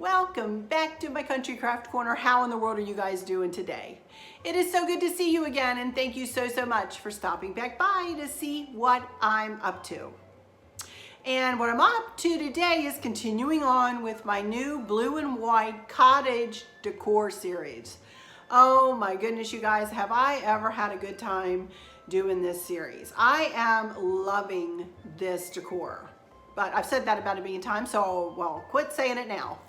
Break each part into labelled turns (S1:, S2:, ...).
S1: Welcome back to my Country Craft Corner. How in the world are you guys doing today? It is so good to see you again, and thank you so much for stopping back by to see what I'm up to. And what I'm up to today is continuing on with my new blue and white Cottage Decor series. Oh my goodness, you guys, have I ever had a good time doing this series. I am loving this decor. But I've said that about a million times, so well, quit saying it now.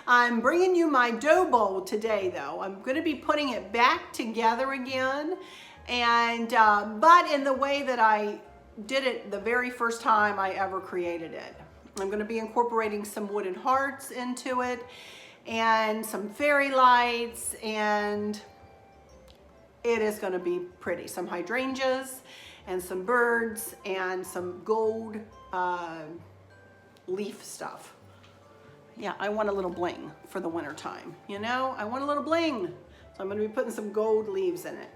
S1: I'm bringing you my Doughbowl today, though. I'm going to be putting it back together again, and but in the way that I did it the very first time I ever created it. I'm going to be incorporating some wooden hearts into it, and some fairy lights, and it is going to be pretty. Some hydrangeas, and some birds, and some gold leaf stuff. Yeah, I want a little bling for the winter time. You know, I want a little bling. So I'm going to be putting some gold leaves in it.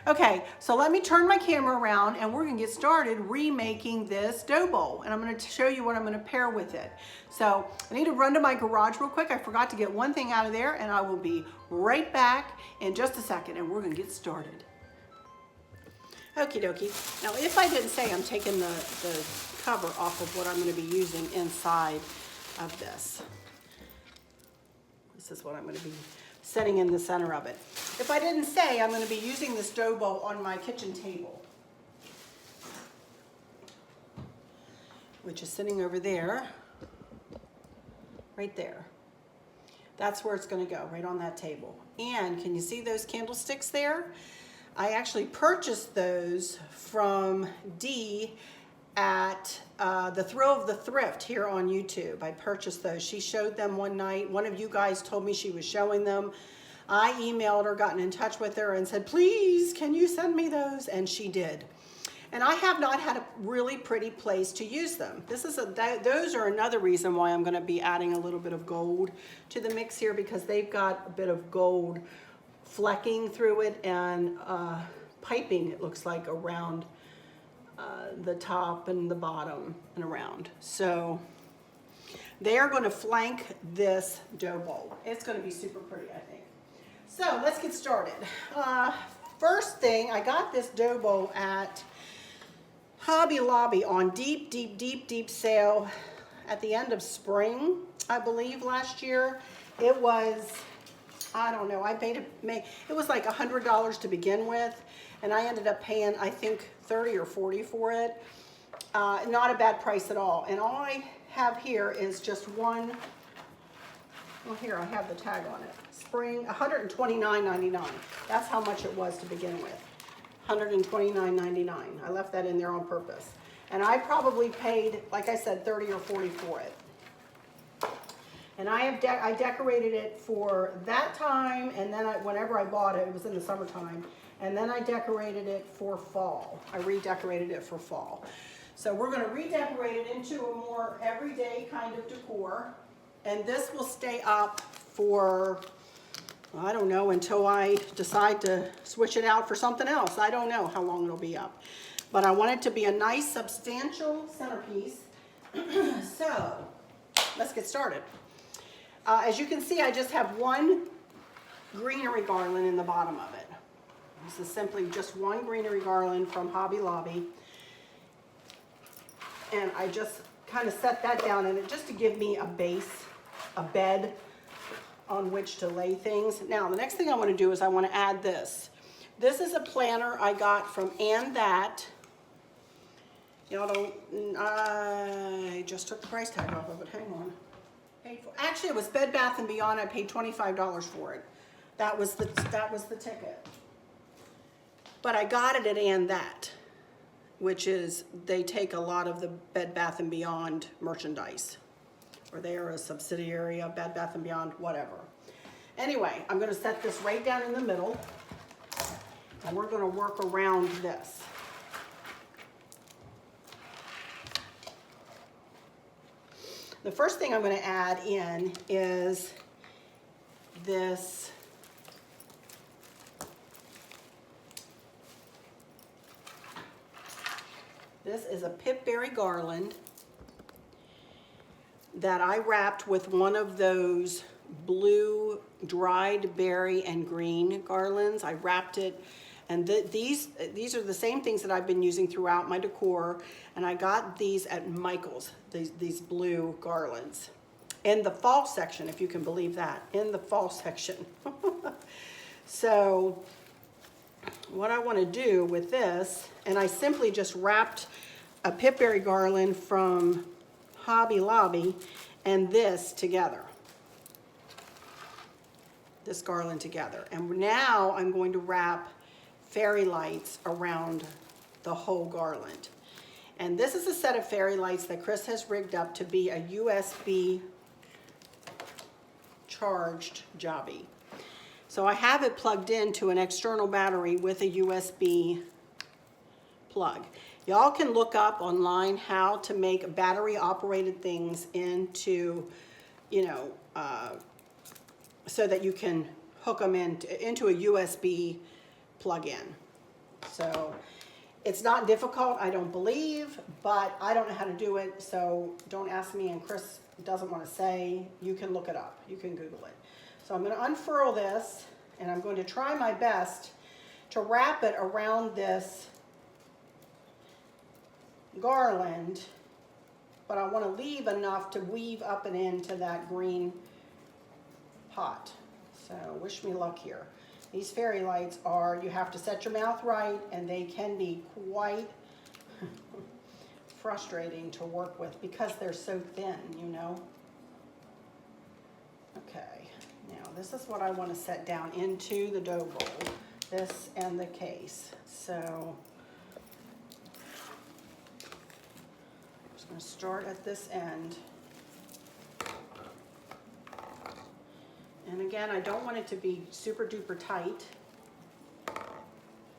S1: Okay, so let me turn my camera around and we're going to get started remaking this Doughbowl. And I'm going to show you what I'm going to pair with it. So I need to run to my garage real quick. I forgot to get one thing out of there, and I will be right back in just a second, and we're going to get started. Okie dokie. Now, if I didn't say, I'm taking the cover off of what I'm going to be using inside of this. This is what I'm going to be setting in the center of it. If I didn't say, I'm going to be using this Doughbowl on my kitchen table, which is sitting over there, right there. That's where it's going to go, right on that table. And can you see those candlesticks there? I actually purchased those from Dee at the Thrill of the Thrift here on YouTube. I purchased those. She showed them one night. One of you guys told me she was showing them. I emailed her, gotten in touch with her, and said, please, can you send me those? And she did. And I have not had a really pretty place to use them. Those are another reason why I'm going to be adding a little bit of gold to the mix here, because they've got a bit of gold flecking through it and piping, it looks like, around the top and the bottom and around. So they are going to flank this Doughbowl. It's going to be super pretty, I think. So let's get started. First thing, I got this Doughbowl at Hobby Lobby on deep sale at the end of spring, I believe, last year. It was, I don't know, it was like $100 to begin with, and I ended up paying, I think, $30 or $40 for it. Not a bad price at all. And all I have here is just one, well, here I have the tag on it. Spring, $129.99. That's how much it was to begin with. $129.99. I left that in there on purpose. And I probably paid, like I said, $30 or $40 for it. And I decorated it for that time, and then whenever I bought it, it was in the summertime, and then I decorated it for fall. I redecorated it for fall. So we're going to redecorate it into a more everyday kind of decor, and this will stay up for, I don't know, until I decide to switch it out for something else. I don't know how long it'll be up, but I want it to be a nice, substantial centerpiece. So let's get started. As you can see, I just have one greenery garland in the bottom of it. This is simply just one greenery garland from Hobby Lobby. And I just kind of set that down in it just to give me a base, a bed on which to lay things. Now, the next thing I want to do is I want to add this. This is a planner I got from And That. Y'all don't, I just took the price tag off of it. Hang on. Actually, it was Bed Bath & Beyond. I paid $25 for it. That was the ticket. But I got it at And That, which is, they take a lot of the Bed Bath & Beyond merchandise, or they are a subsidiary of Bed Bath & Beyond, whatever. Anyway, I'm going to set this right down in the middle, and we're going to work around this. The first thing I'm going to add in is this is a pipberry garland that I wrapped with one of those blue dried berry and green garlands. I wrapped it, and these are the same things that I've been using throughout my decor, and I got these at Michael's, these blue garlands. In the fall section, if you can believe that, in the fall section. So what I want to do with this, and I simply just wrapped a pipberry garland from Hobby Lobby and this together. This garland together. And now I'm going to wrap fairy lights around the whole garland. And this is a set of fairy lights that Chris has rigged up to be a USB charged jobby. So I have it plugged into an external battery with a USB plug. Y'all can look up online how to make battery operated things into, you know, so that you can hook them into a USB plug-in. So it's not difficult, I don't believe, but I don't know how to do it, so don't ask me, and Chris doesn't want to say. You can look it up, you can Google it. So I'm going to unfurl this, and I'm going to try my best to wrap it around this garland, but I want to leave enough to weave up and into that green pot. So wish me luck here. These fairy lights are, you have to set your mouth right, and they can be quite frustrating to work with because they're so thin, you know. Okay, now this is what I want to set down into the dough bowl, this and the case. So I'm just going to start at this end. And again, I don't want it to be super duper tight.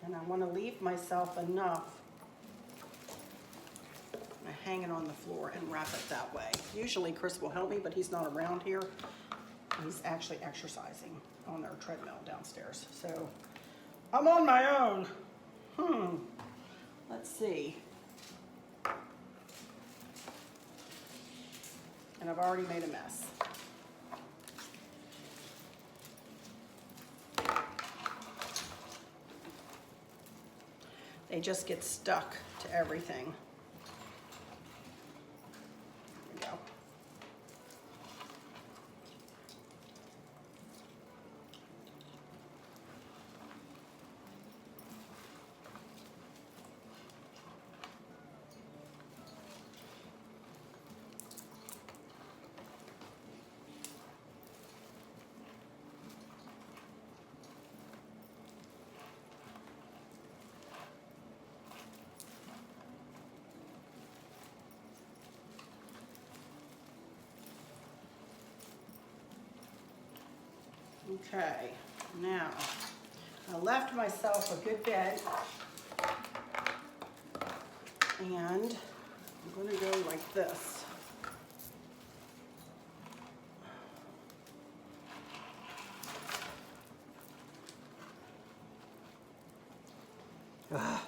S1: And I want to leave myself enough to hang it on the floor and wrap it that way. Usually Chris will help me, but he's not around here. He's actually exercising on their treadmill downstairs. So I'm on my own. Let's see. And I've already made a mess. They just get stuck to everything. There we go. Okay, now I left myself a good bit, and I'm going to go like this. Ugh.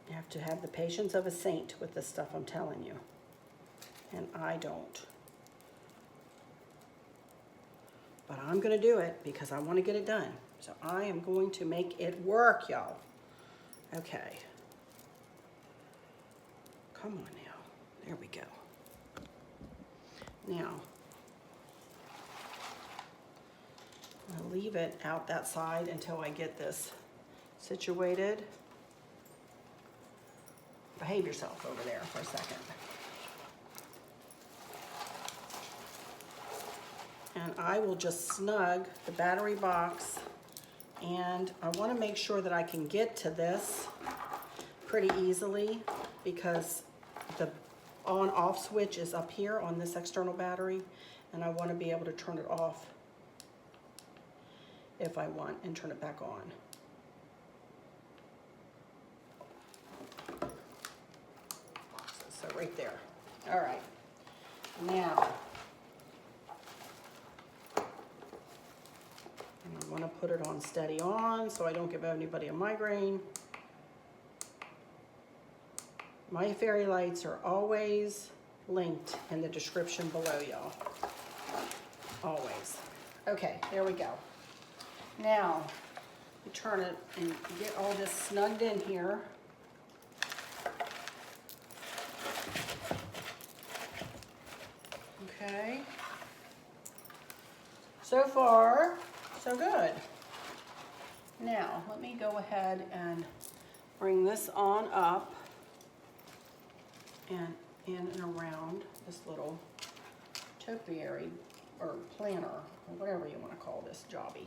S1: You have to have the patience of a saint with this stuff, I'm telling you. And I don't. But I'm going to do it because I want to get it done. So I am going to make it work, y'all. Okay. Come on now. There we go. Now, I'll leave it out that side until I get this situated. Behave yourself over there for a second. And I will just snug the battery box, and I want to make sure that I can get to this pretty easily because the on-off switch is up here on this external battery, and I want to be able to turn it off if I want and turn it back on. right there. All right. Now, I want to put it on steady on so I don't give anybody a migraine. My fairy lights are always linked in the description below, y'all. Always. Okay, there we go. Now, you turn it and get all this snugged in here. Okay. So far, so good. Now, let me go ahead and bring this on up and in and around this little topiary or planner or whatever you want to call this jobby.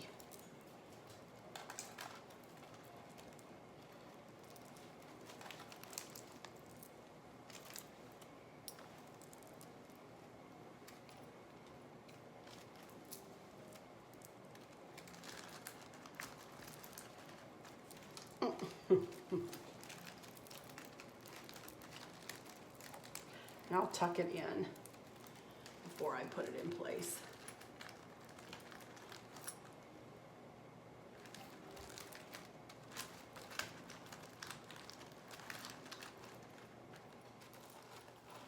S1: And I'll tuck it in before I put it in place.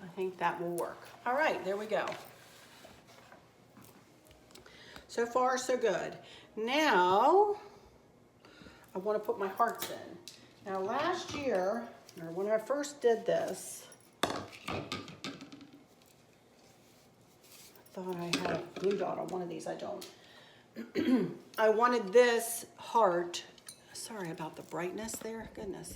S1: I think that will work. All right, there we go. So far, so good. Now, I want to put my hearts in. Now, last year, or when I first did this, I thought I had a glue dot on one of these. I don't. I wanted this heart. Sorry about the brightness there. Goodness.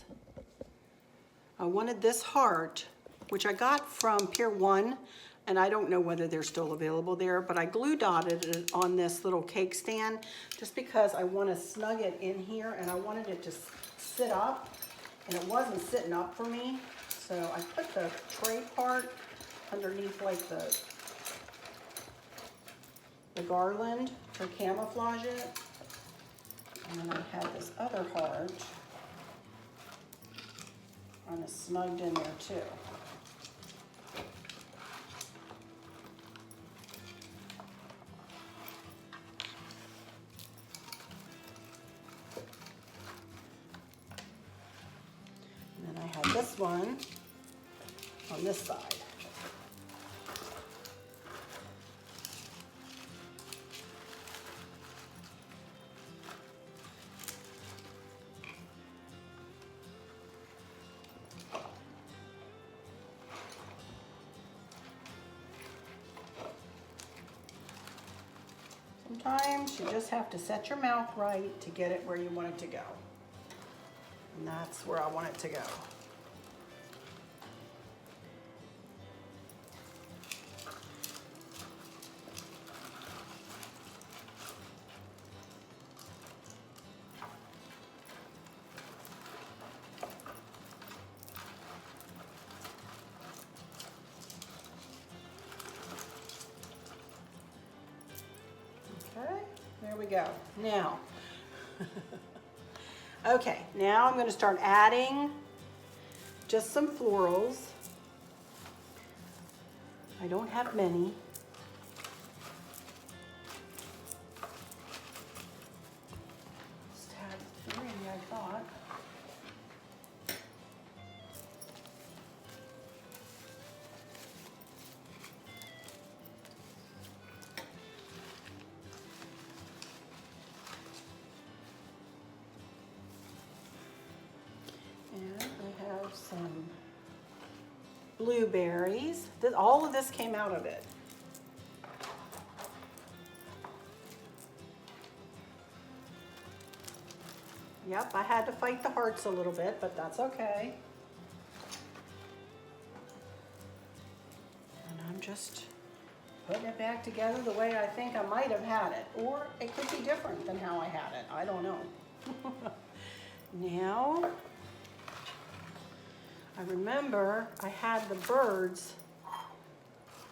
S1: I wanted this heart, which I got from Pier 1, and I don't know whether they're still available there, but I glue dotted it on this little cake stand just because I want to snug it in here, and I wanted it to sit up, and it wasn't sitting up for me. So I put the tray part underneath like the garland to camouflage it. And then I had this other heart kind of snugged in there too. And then I had this one on this side. Sometimes you just have to set your mouth right to get it where you want it to go. And that's where I want it to go. There we go. Now, okay, now I'm going to start adding just some florals. I don't have many. Just had 3, I thought. And I have some blueberries. All of this came out of it. Yep, I had to fight the hearts a little bit, but that's okay. And I'm just putting it back together the way I think I might have had it. Or it could be different than how I had it. I don't know. Now, I remember I had the birds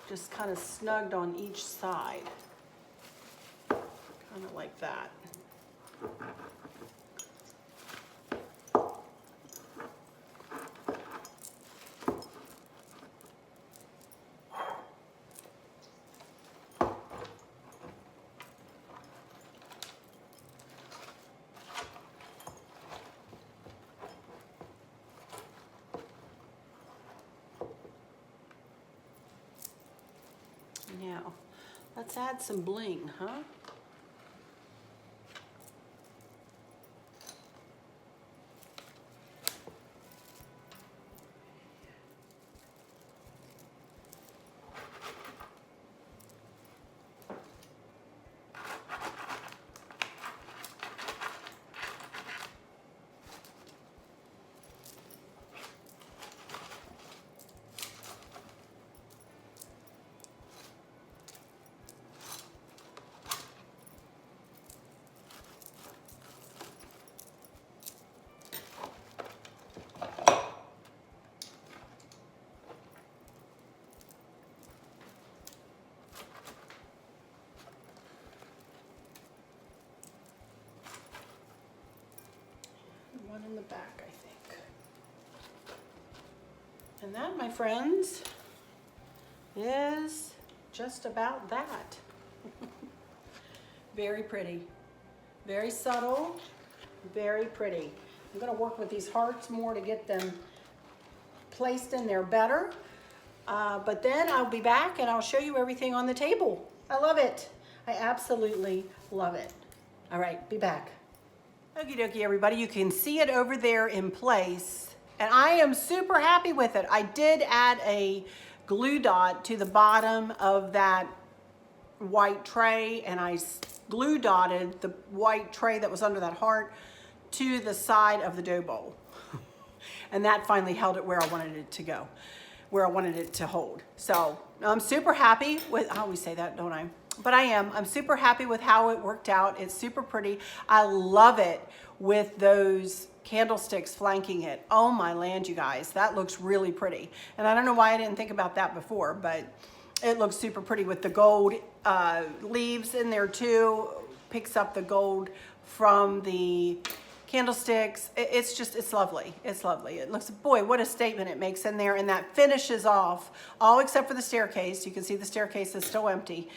S1: just kind of snugged on each side. Kind of like that. Now, let's add some bling, huh? One in the back, I think. And that, my friends, is just about that. Very pretty. Very subtle. Very pretty. I'm going to work with these hearts more to get them placed in there better. But then I'll be back and I'll show you everything on the table. I love it. I absolutely love it. All right, be back. Okie dokie, everybody. You can see it over there in place, and I am super happy with it. I did add a glue dot to the bottom of that white tray, and I glue dotted the white tray that was under that heart to the side of the dough bowl. And that finally held it where I wanted it to go, where I wanted it to hold. So I'm super happy with, I always say that, don't I? But I am. I'm super happy with how it worked out. It's super pretty. I love it with those candlesticks flanking it. Oh my land, you guys. That looks really pretty. And I don't know why I didn't think about that before, but it looks super pretty with the gold leaves in there too. Picks up the gold from the candlesticks. It's just, it's lovely. It's lovely. It looks, boy, what a statement it makes in there. And that finishes off all except for the staircase. You can see the staircase is still empty.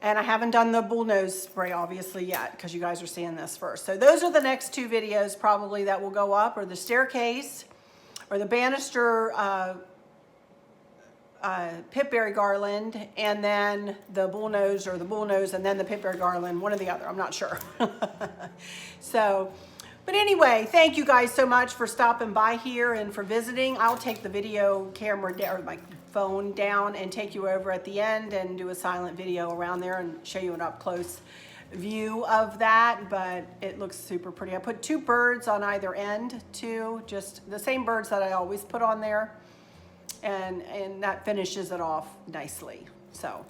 S1: And I haven't done the bullnose spray obviously yet because you guys are seeing this first. So those are the next two videos probably that will go up, or the staircase or the banister pipberry garland, and then the bullnose, or the bullnose and then the pipberry garland, one or the other, I'm not sure. So, but anyway, thank you guys so much for stopping by here and for visiting. I'll take the video camera down, or my phone down, and take you over at the end and do a silent video around there and show you an up close view of that. But it looks super pretty. I put two birds on either end too, just the same birds that I always put on there, and that finishes it off nicely. So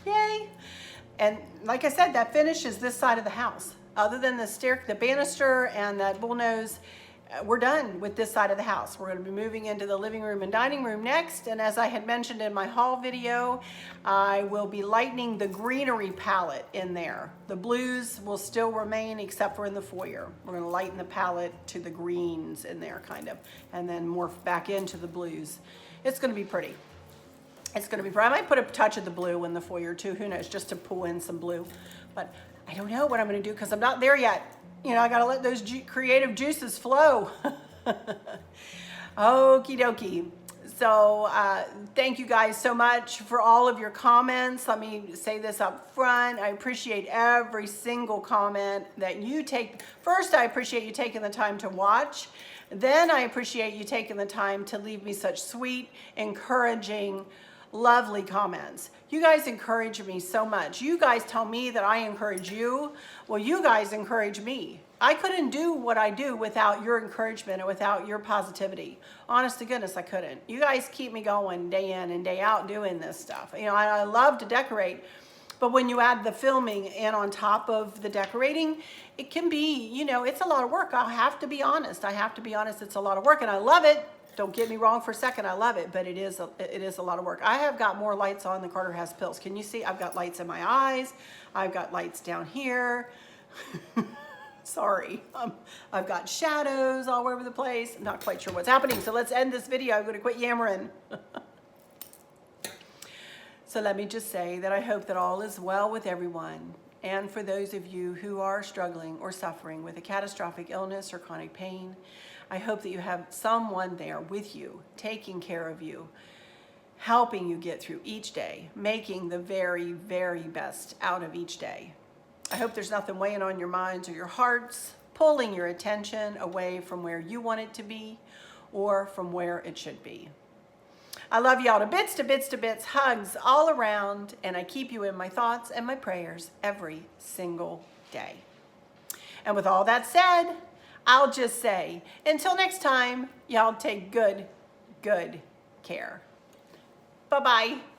S1: yay. And like I said, that finishes this side of the house. Other than the banister and that bullnose, we're done with this side of the house. We're going to be moving into the living room and dining room next. And as I had mentioned in my haul video, I will be lightening the greenery palette in there. The blues will still remain except for in the foyer. We're going to lighten the palette to the greens in there kind of, and then morph back into the blues. It's going to be pretty. It's going to be pretty. I might put a touch of the blue in the foyer too. Who knows, just to pull in some blue. But I don't know what I'm going to do because I'm not there yet. You know, I got to let those creative juices flow. Okie dokie. So thank you guys so much for all of your comments. Let me say this up front. I appreciate every single comment that you take. First, I appreciate you taking the time to watch. Then I appreciate you taking the time to leave me such sweet, encouraging, lovely comments. You guys encourage me so much. You guys tell me that I encourage you. Well, you guys encourage me. I couldn't do what I do without your encouragement and without your positivity. Honest to goodness, I couldn't. You guys keep me going day in and day out doing this stuff. You know, I love to decorate, but when you add the filming and on top of the decorating, it can be, you know, it's a lot of work. I'll have to be honest. I have to be honest. It's a lot of work, and I love it. Don't get me wrong for a second, I love it, but it is a lot of work. I have got more lights on than Carter has pills. Can you see? I've got lights in my eyes. I've got lights down here. Sorry. I've got shadows all over the place. I'm not quite sure what's happening, so let's end this video. I'm going to quit yammering. So let me just say that I hope that all is well with everyone. And for those of you who are struggling or suffering with a catastrophic illness or chronic pain, I hope that you have someone there with you, taking care of you, helping you get through each day, making the very, very best out of each day. I hope there's nothing weighing on your minds or your hearts, pulling your attention away from where you want it to be or from where it should be. I love y'all to bits, to bits, to bits, hugs all around, and I keep you in my thoughts and my prayers every single day. And with all that said, I'll just say, until next time, y'all take good care. Bye-bye.